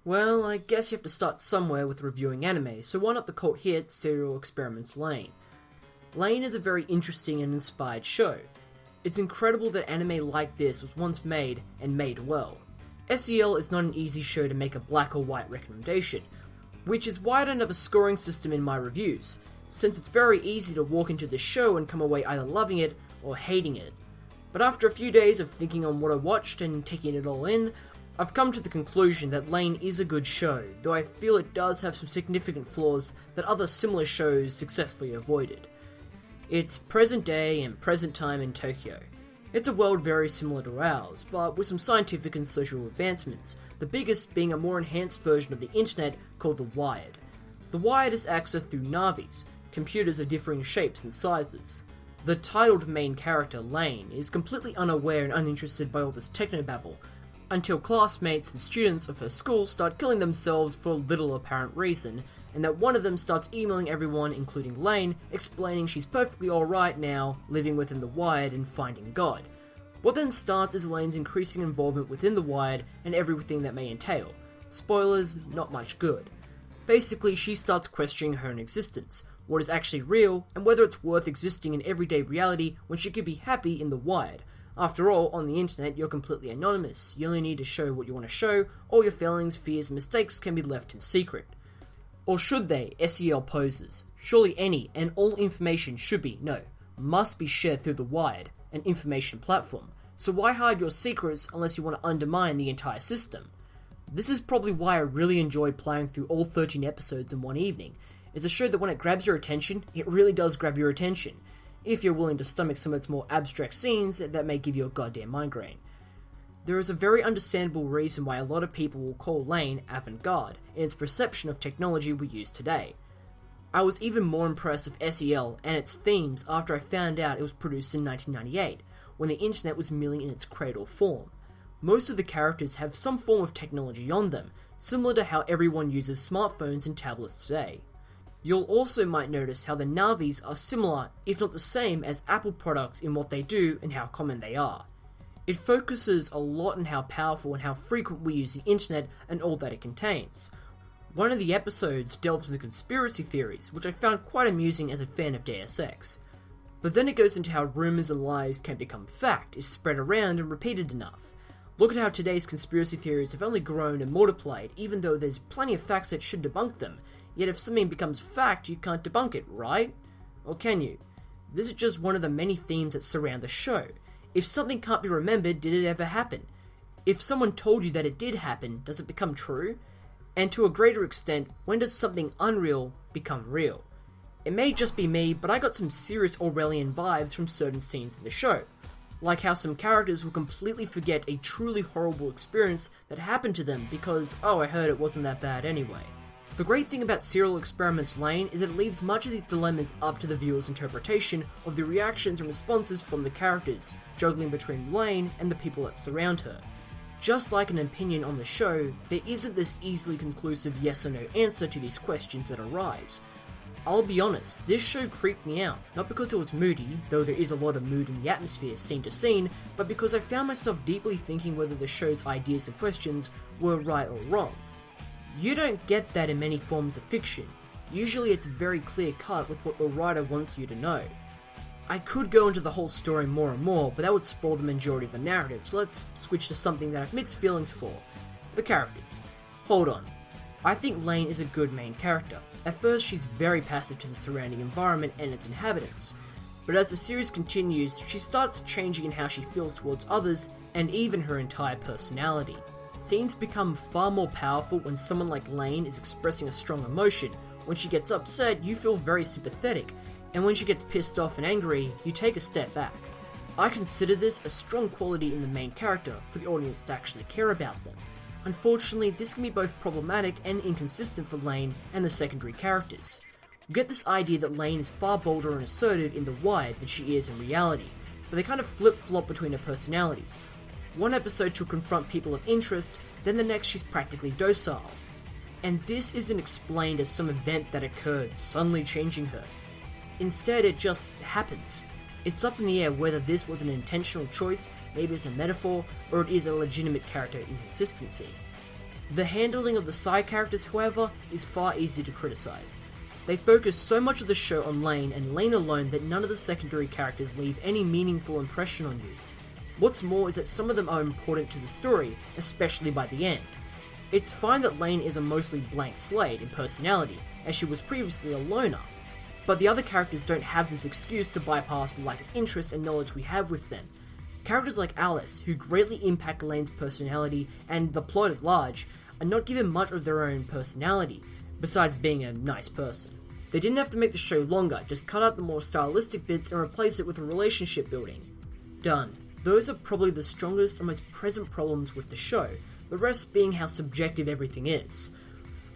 Well, I guess you have to start somewhere with reviewing anime, so why not the cult hit Serial Experiments Lain? Lain is a very interesting and inspired show. It's incredible that anime like this was once made, and made well. SEL is not an easy show to make a black or white recommendation, which is why I don't have a scoring system in my reviews, since it's very easy to walk into the show and come away either loving it or hating it. But after a few days of thinking on what I watched and taking it all in, I've come to the conclusion that Lain is a good show, though I feel it does have some significant flaws that other similar shows successfully avoided. It's present day and present time in Tokyo. It's a world very similar to ours, but with some scientific and social advancements, the biggest being a more enhanced version of the internet called the Wired. The Wired is accessed through Navis, computers of differing shapes and sizes. The titled main character, Lain, is completely unaware and uninterested by all this technobabble, until classmates and students of her school start killing themselves for little apparent reason, and that one of them starts emailing everyone, including Lain, explaining she's perfectly alright now, living within the Wired and finding God. What then starts is Lain's increasing involvement within the Wired and everything that may entail. Spoilers, not much good. Basically, she starts questioning her own existence, what is actually real, and whether it's worth existing in everyday reality when she could be happy in the Wired. After all, on the internet, you're completely anonymous. You only need to show what you want to show. All your feelings, fears, and mistakes can be left in secret. Or should they? SEL poses. Surely any and all information should be, no, must be shared through the Wired, an information platform. So why hide your secrets unless you want to undermine the entire system? This is probably why I really enjoyed playing through all 13 episodes in one evening. It's a show that when it grabs your attention, it really does grab your attention, if you're willing to stomach some of its more abstract scenes that may give you a goddamn migraine. There is a very understandable reason why a lot of people will call Lain avant-garde in its perception of technology we use today. I was even more impressed with SEL and its themes after I found out it was produced in 1998, when the internet was merely in its cradle form. Most of the characters have some form of technology on them, similar to how everyone uses smartphones and tablets today. You'll also might notice how the Navis are similar, if not the same, as Apple products in what they do and how common they are. It focuses a lot on how powerful and how frequent we use the internet and all that it contains. One of the episodes delves into conspiracy theories, which I found quite amusing as a fan of Deus Ex. But then it goes into how rumours and lies can become fact if spread around and repeated enough. Look at how today's conspiracy theories have only grown and multiplied, even though there's plenty of facts that should debunk them. Yet if something becomes fact, you can't debunk it, right? Or can you? This is just one of the many themes that surround the show. If something can't be remembered, did it ever happen? If someone told you that it did happen, does it become true? And to a greater extent, when does something unreal become real? It may just be me, but I got some serious Orwellian vibes from certain scenes in the show. Like how some characters will completely forget a truly horrible experience that happened to them because, oh, I heard it wasn't that bad anyway. The great thing about Serial Experiments Lain is that it leaves much of these dilemmas up to the viewer's interpretation of the reactions and responses from the characters, juggling between Lain and the people that surround her. Just like an opinion on the show, there isn't this easily conclusive yes or no answer to these questions that arise. I'll be honest, this show creeped me out, not because it was moody, though there is a lot of mood in the atmosphere scene to scene, but because I found myself deeply thinking whether the show's ideas and questions were right or wrong. You don't get that in many forms of fiction. Usually it's very clear cut with what the writer wants you to know. I could go into the whole story more and more, but that would spoil the majority of the narrative, so let's switch to something that I've mixed feelings for. The characters. Hold on. I think Lain is a good main character. At first she's very passive to the surrounding environment and its inhabitants, but as the series continues, she starts changing in how she feels towards others and even her entire personality. Scenes become far more powerful when someone like Lain is expressing a strong emotion. When she gets upset, you feel very sympathetic, and when she gets pissed off and angry, you take a step back. I consider this a strong quality in the main character for the audience to actually care about them. Unfortunately, this can be both problematic and inconsistent for Lain and the secondary characters. You get this idea that Lain is far bolder and assertive in the Wired than she is in reality, but they kind of flip-flop between her personalities. One episode she'll confront people of interest, then the next she's practically docile. And this isn't explained as some event that occurred, suddenly changing her. Instead, it just happens. It's up in the air whether this was an intentional choice, maybe it's a metaphor, or it is a legitimate character inconsistency. The handling of the side characters, however, is far easier to criticize. They focus so much of the show on Lain and Lain alone that none of the secondary characters leave any meaningful impression on you. What's more is that some of them are important to the story, especially by the end. It's fine that Lain is a mostly blank slate in personality, as she was previously a loner, but the other characters don't have this excuse to bypass the lack of interest and knowledge we have with them. Characters like Alice, who greatly impact Lain's personality and the plot at large, are not given much of their own personality, besides being a nice person. They didn't have to make the show longer, just cut out the more stylistic bits and replace it with a relationship building. Done. Those are probably the strongest and most present problems with the show, the rest being how subjective everything is.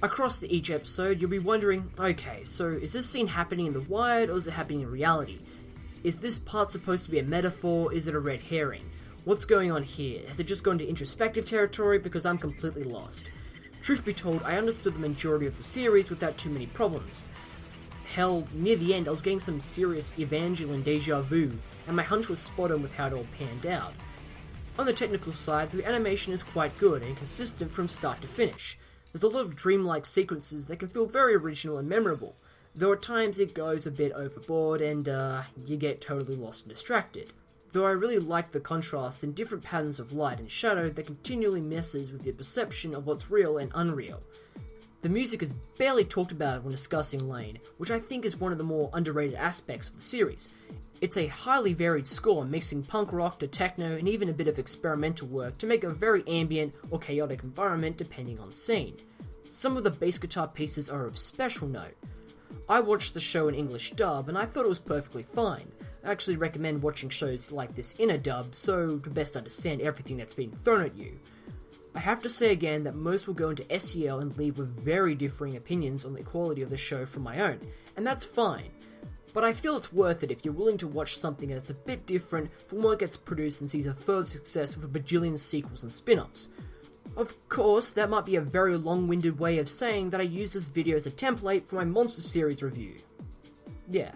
Across each episode, you'll be wondering, okay, so is this scene happening in the wild or is it happening in reality? Is this part supposed to be a metaphor? Is it a red herring? What's going on here? Has it just gone to introspective territory? Because I'm completely lost. Truth be told, I understood the majority of the series without too many problems. Hell, near the end I was getting some serious Evangelion deja vu, and my hunch was spot on with how it all panned out. On the technical side, the animation is quite good and consistent from start to finish. There's a lot of dreamlike sequences that can feel very original and memorable, though at times it goes a bit overboard and you get totally lost and distracted. Though I really like the contrast and different patterns of light and shadow that continually messes with your perception of what's real and unreal. The music is barely talked about when discussing Lain, which I think is one of the more underrated aspects of the series. It's a highly varied score mixing punk rock to techno and even a bit of experimental work to make a very ambient or chaotic environment depending on scene. Some of the bass guitar pieces are of special note. I watched the show in English dub and I thought it was perfectly fine. I actually recommend watching shows like this in a dub so to best understand everything that's being thrown at you. I have to say again that most will go into SEL and leave with very differing opinions on the quality of the show from my own, and that's fine. But I feel it's worth it if you're willing to watch something that's a bit different from what gets produced and sees a further success with a bajillion sequels and spin-offs. Of course, that might be a very long-winded way of saying that I use this video as a template for my Monster Series review. Yeah.